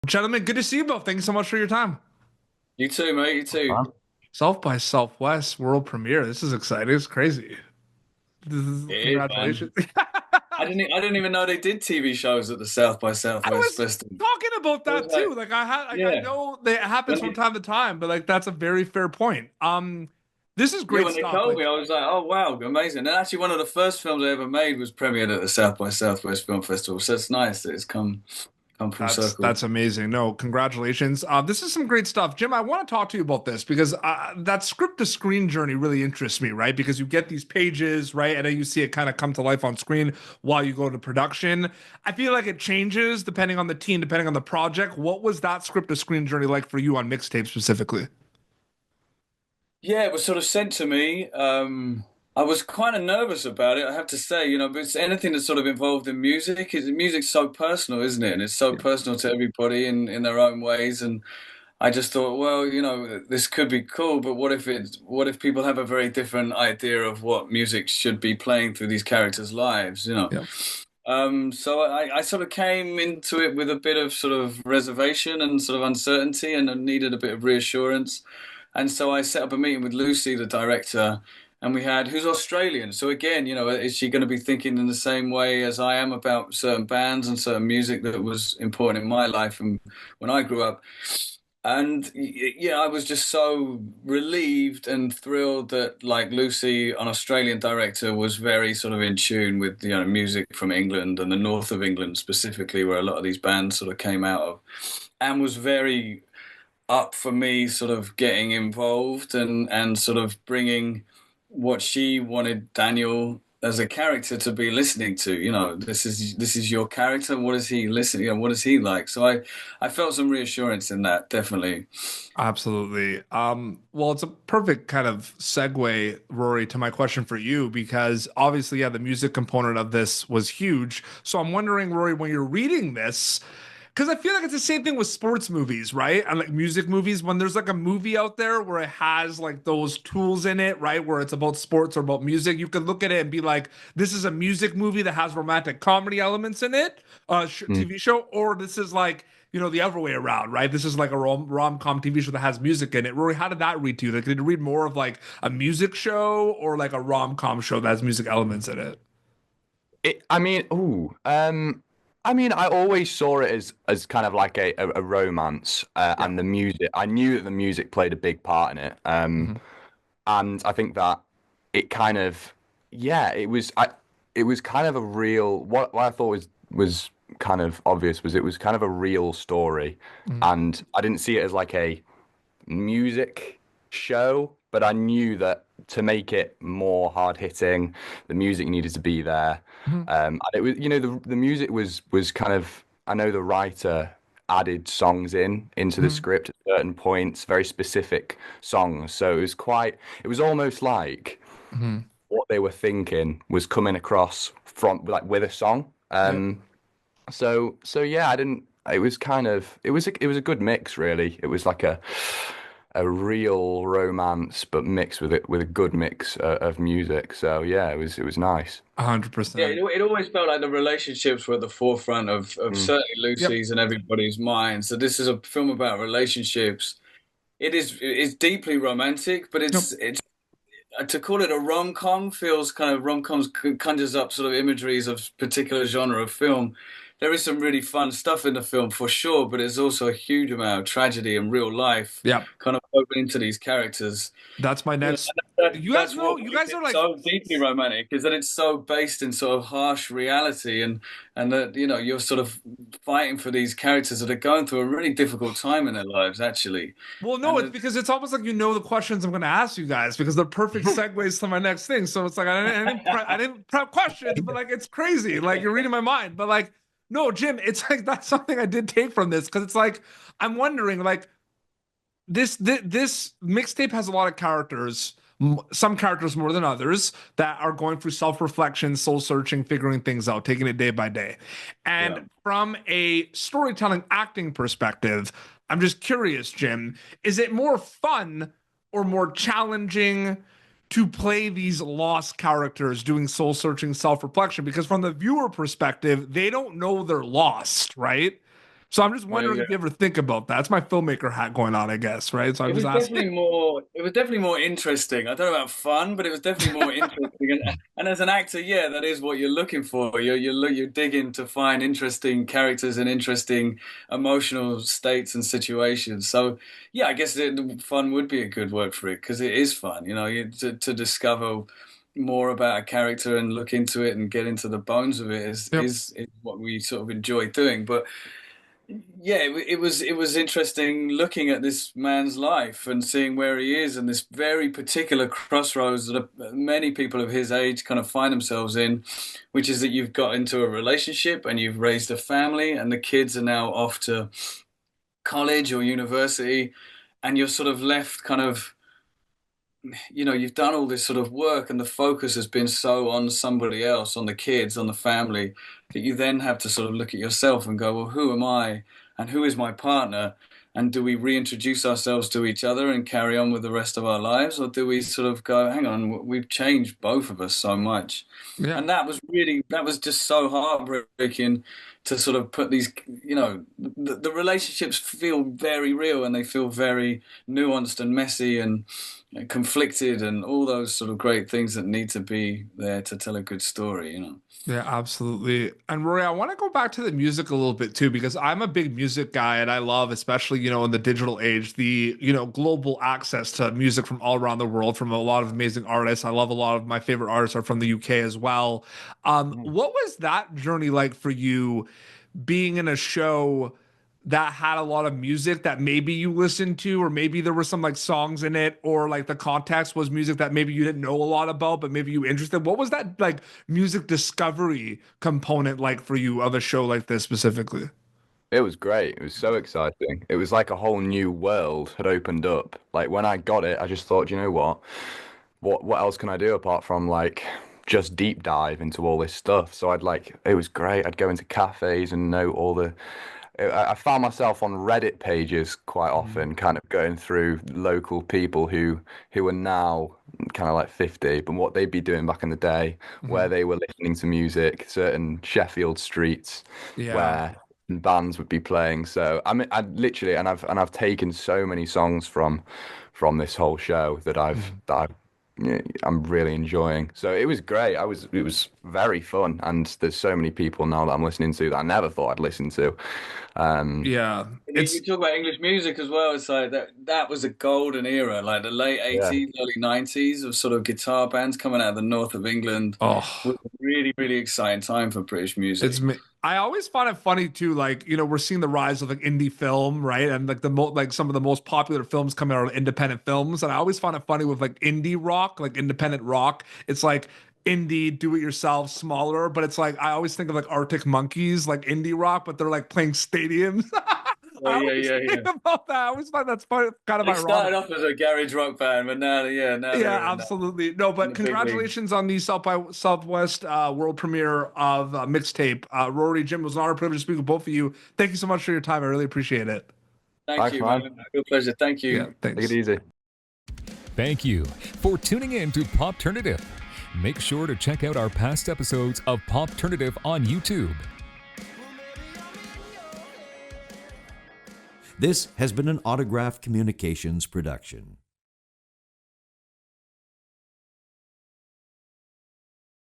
Gentlemen, good to see you both. Thank you so much for your time. You too, mate. You too. Wow. South by Southwest world premiere. This is exciting. It's crazy. It is, Congratulations. man. I didn't even know they did TV shows at the South by I Southwest was Festival. talking about I was that like, too. I yeah, know that it happens when from they, time to time, but like that's a very fair point. This is yeah, great when they stuff. told Like me, I was like, oh wow, amazing. And actually, one of the first films I ever made was premiered at the South by Southwest Film Festival. So it's nice that it's come full circle. that's amazing. No, congratulations. This is some great stuff, Jim. I want to talk to you about this because that script to screen journey really interests me, right? Because you get these pages, right, and then you see it kind of come to life on screen while you go to production. I feel like it changes depending on the team, depending on the project. What was that script to screen journey like for you on mixtape specifically? Yeah, it was sort of sent to me. I was kind of nervous about it, I have to say, but it's anything that's sort of involved in music. Music's so personal, isn't it? And it's so Yeah. personal to everybody in their own ways. And I just thought, well, this could be cool, but what if people have a very different idea of what music should be playing through these characters' lives? Yeah. So I sort of came into it with a bit of sort of reservation and sort of uncertainty, and I needed a bit of reassurance. And so I set up a meeting with Lucy, the director, and who's Australian. So again, is she going to be thinking in the same way as I am about certain bands and certain music that was important in my life and when I grew up? And yeah, I was just so relieved and thrilled that like Lucy, an Australian director, was very sort of in tune with music from England and the north of England specifically, where a lot of these bands sort of came out of, and was very up for me sort of getting involved and sort of bringing what she wanted Daniel as a character to be listening to. This is your character. What is he listening? What is he like? So I felt some reassurance in that, definitely. Absolutely. Well, it's a perfect kind of segue, Rory, to my question for you, because obviously, yeah, the music component of this was huge. So I'm wondering, Rory, when you're reading this, because I feel like it's the same thing with sports movies, right? And like music movies, when there's like a movie out there where it has like those tools in it, right? Where it's about sports or about music, you could look at it and be like, this is a music movie that has romantic comedy elements in it, Mm. TV show, or this is like, the other way around, right? This is like a rom-com TV show that has music in it. Rory, how did that read to you? Like, did you read more of like a music show or like a rom-com show that has music elements in it? I always saw it as kind of like a romance, Yeah. and the music. I knew that the music played a big part in it, Mhm. and I think that it kind of, yeah, it was kind of a real. What I thought was kind of obvious was it was kind of a real story, Mhm. and I didn't see it as like a music show, but I knew that to make it more hard hitting, the music needed to be there. Mhm. And it was, the music was kind of, I know the writer added songs into the Mhm. script at certain points, very specific songs. So it was almost like Mhm. what they were thinking was coming across from like with a song. Yep. So yeah, I didn't. It was kind of it was a good mix, really. It was like a real romance, but mixed with a good mix of music. So yeah, it was nice. 100%. Yeah, it always felt like the relationships were at the forefront of Mm. certainly Yep. Lucy's and everybody's mind. So this is a film about relationships. It's deeply romantic, but Yep. it's to call it a rom-com feels kind of rom-coms conjures up sort of imageries of particular genre of film. There is some really fun stuff in the film for sure, but there's also a huge amount of tragedy and real life Yep. kind of woven into these characters. That's my You know, next. You guys that's know, what you makes guys it are like, so deeply romantic, is that it's so based in sort of harsh reality, and that you're sort of fighting for these characters that are going through a really difficult time in their lives, actually. well, no, And it's because it's almost like the questions I'm going to ask you guys because they're perfect segues to my next thing. So it's like I didn't prep questions, but like it's crazy. Like you're reading my mind. But like, no, Jim, it's like that's something I did take from this because it's like I'm wondering like this mixtape has a lot of characters, some characters more than others that are going through self-reflection, soul searching, figuring things out, taking it day by day. yeah, And from a storytelling acting perspective, I'm just curious, Jim, is it more fun or more challenging to play these lost characters doing soul searching, self reflection? Because from the viewer perspective, they don't know they're lost, right? So I'm just Well, wondering yeah. if you ever think about that. That's my filmmaker hat going on, I guess, right? So I'm It was just asking. definitely more. It was definitely more interesting. I don't know about fun, but it was definitely more interesting. And as an actor, yeah, that is what you're looking for. You're digging to find interesting characters and interesting emotional states and situations. So yeah, I guess fun would be a good word for it because it is fun. To discover more about a character and look into it and get into the bones of it Yep. is what we sort of enjoy doing. But yeah, it was interesting looking at this man's life and seeing where he is and this very particular crossroads that many people of his age kind of find themselves in, which is that you've got into a relationship and you've raised a family and the kids are now off to college or university, and you're sort of left kind of, you've done all this sort of work and the focus has been so on somebody else, on the kids, on the family, that you then have to sort of look at yourself and go, well, who am I and who is my partner? And do we reintroduce ourselves to each other and carry on with the rest of our lives? Or do we sort of go, hang on, we've changed both of us so much. Yeah. And that was just so heartbreaking to sort of put these, the relationships feel very real and they feel very nuanced and messy and conflicted and all those sort of great things that need to be there to tell a good story. Yeah, absolutely. And Rory, I want to go back to the music a little bit too, because I'm a big music guy and I love, especially, in the digital age, the, global access to music from all around the world from a lot of amazing artists. I love a lot of my favorite artists are from the UK as well. What was that journey like for you being in a show that had a lot of music that maybe you listened to, or maybe there were some like songs in it, or like the context was music that maybe you didn't know a lot about, but maybe you were interested? What was that like music discovery component like for you of a show like this specifically? It was great. It was so exciting. It was like a whole new world had opened up. Like when I got it, I just thought, you know what? What else can I do apart from like just deep dive into all this stuff? So it was great. I'd go into cafes and know all the I found myself on Reddit pages quite often, kind of going through local people who are now kind of like 50, but what they'd be doing back in the day, where Mhm. they were listening to music, certain Sheffield streets Yeah. where bands would be playing. So I mean, I literally, and I've taken so many songs from this whole show that I'm really enjoying. So it was great. It was very fun, and there's so many people now that I'm listening to that I never thought I'd listen to. Um, Yeah. You talk about English music as well. It's like that was a golden era, like the late yeah, 80s, early 90s of sort of guitar bands coming out of the north of England. Was Oh, a really, really exciting time for British it's music. me. I always find it funny too, like, we're seeing the rise of like indie film, right? And like like some of the most popular films coming out are independent films. And I always find it funny with like indie rock, like independent rock. It's like indie, do it yourself, smaller, but it's like I always think of like Arctic Monkeys, like indie rock, but they're like playing stadiums. Yeah, I yeah, always yeah, think yeah. about that. I always find that's funny, kind of They ironic. started off as a garage rock band, but now Yeah, they're absolutely. No, in but the big leagues. congratulations on the South by Southwest world premiere of mixtape. Rory, Jim, it was an honor, privilege to speak with both of you. Thank you so much for your time. I really appreciate it. Thank thanks, you, man. man. Real pleasure. Thank Yeah, you. Take it thanks. easy. Thank you for tuning in to Popternative. Make sure to check out our past episodes of Popternative on YouTube. This has been an Autograph Communications production.